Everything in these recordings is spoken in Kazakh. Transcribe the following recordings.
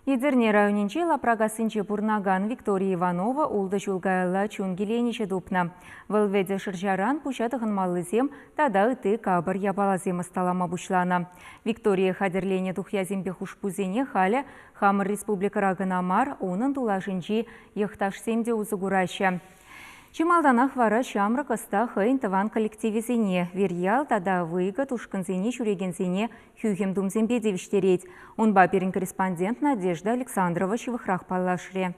Идерне районинче лапрагасынче бурнаган Виктория Иванова улды жулгайла чунгеленече дупна. Вылведе шыржаран пушатығын малызем тада ыты кабыр ябалазем ысталама бушлана. Виктория хадерлене тухязембе хушпузене халя Хамыр республика рагынамар оның тулашынчи ехташсемде узыгураща. Чималданах вара шамры кыста хыйн тыван коллективизине, верьял тада выйга тушкынзине шурегензине хюхем думзембе девиштереть. Он баперин корреспондент Надежда Александрова шивыхрах палашре.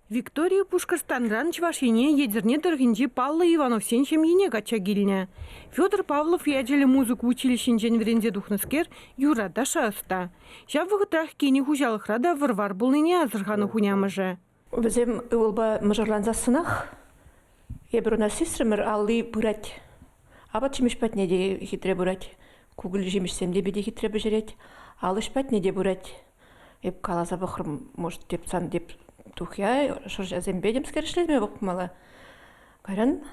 Виктория Пушкарстанран чвашине едерне дыргинчи Палла Иванов сенчем ене гачагильня. Федор Павлов ядели музыку училищен вренде духныскер Юра Дашаста. Жав вғытрах кені хужалықрада варвар булныне азырғаны хунямыжы. Візем ұлба мұжырланза сынақ. Ебір ұна сестрімір алли бұрат. Абат жемішпәт неде хитре бұрат. Кугіл жемішсемде беде хитре бәжірет. Алышпәт неде бұрат. Еп қалаза бұқырым, может, деп сан деп тухя, шыржазем бедем скерішлезме бұқмалы. Қаран,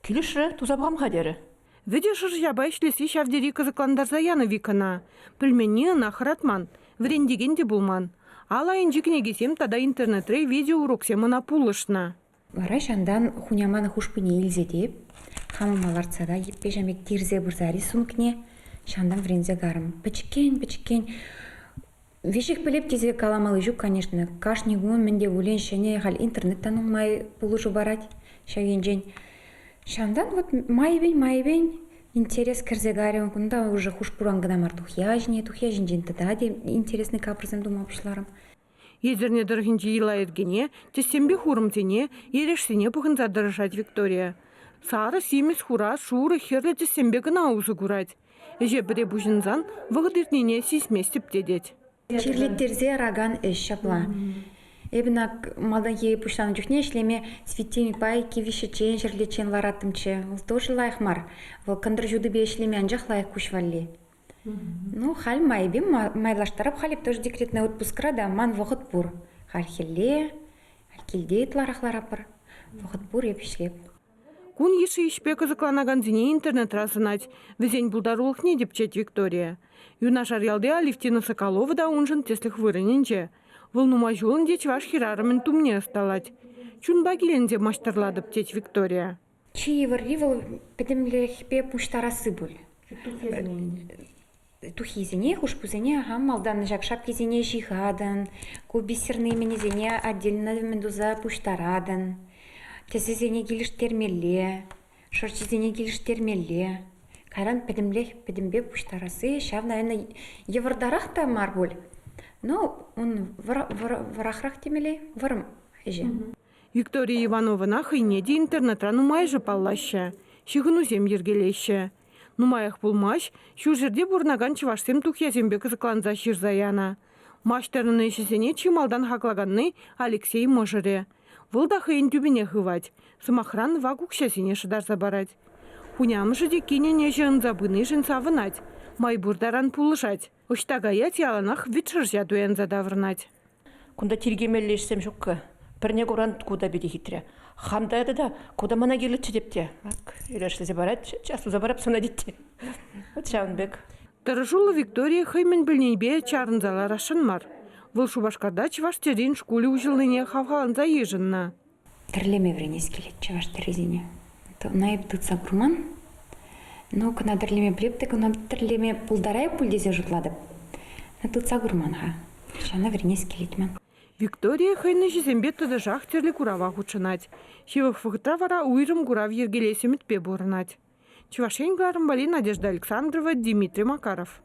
келішірі тузабғам қадері. Виде шыржаба ішлесі шавдері қызықландарза яны викана. Пүлмені нахыратман, врендегенде булман. Алайын жекінегесем тада интернетре видео уроксе монопулышна. Вара шандан хуняманы хушпыне илзедеп, хамамаларцада еппежамек тирзе бұрзари сумкне, шандан врензе гарым. Пічкен. Вешек білеп тезе каламалы жүк, конечно. Кашнигун менде улен шене хал интернеттан умай пулыжу барать, шагенжен. Шандан вот майбень, интерес кірзе гарым, кунда уже хушпуран гынамар тухяжне жен тада де интересный капрызым думапшыларым. Езерне дыргинчи ила ергене, тесембе хурымтене, ерешсене бұғынза дырышать Виктория. Сары семес хура шуры херлі тесембе гына аузы курать. Эже біре бұжынзан вғыдыртнене сисме стептедет. Чирлеттерзе раган эш шапла. Эбінак малдан ей пуштаны жүхне ішлеме светильник байки вишечен жерлечен лараттымче. Ол тоже лайықмар. Ол кандыр жуды бе ішлеме анжақ лайық кушвалли. Ну, халь майбем майлаштарап халип тоже декретный отпускра да ман вғыт бур. Халь хелле, халь келдейт ларахларапыр. Вғыт бур епішлеп. Кун еші ішпе қызықланаган зіне интернет разынать. Візень бұлдарулық не депчет Виктория. Юна жарялды Алевтина Соколова да унжын теслих вырыненче. Волнума жолынде чваш хирарымен тумне осталать. Чунба келенде маштарладып теть Виктория. Чиевір ривыл педемлехпе пуштарасы бұл. Тухизине, хушпузине, малдан жак шапкизине жигадан, кубисерный менезине отдельно медуза пуштарадан, тезизине гилиштермеле, шорчизине гилиштермеле. Каран педембе пуштарасы, шав, наверное, евардарах та марболь. Но он варахрах темеле, варым эже. Виктория Иванова нахыйнеде интернетра нумайжы паллаща, шигынузем ергелеща. Нумаях пулмаш, шу жерде бурнаган чывашсем тухязембе кызыкланза ширзаяна. Маштарыны ішесене чималдан хаклаганны Алексей Можыре. Вылда хыйын түбіне хывать, сымахран вагукшасене шыдарса барать. Хунямышы де кенене жынзабыны жынсавынать, майбурдаран пулышать. Оштагаят яланах витшыржа дуянза давырнать. Кунда тиргемеллешсем жоққа. Бірне көран куда беде хитре. Хамдайды да, куда мана келітші депте. Үйлершлізе барад, жасуза барап сона детте. Вот Шаунбек. Тарыжулы Виктория хыймен білнейбе чарынзалар ашынмар. Выл Шубашкарда чываш терин шкуле ужылыне хавхаланза ежынна. Тірлеме вренес келет чываш терезине. Найып тұтса бұрман. Но кына тірлеме білепті, кына тірлеме пулдарай пулдезе жұтладып. Тұтса бұрманға. Шана вренес келетмен. Виктория хыйны жезембе тыды жақ терлі курава хучынать. Шевых фығытра вара уйрым курав ергелесемітпе борынать. Чувашень Гларымбали, Надежда Александрова, Дмитрий Макаров.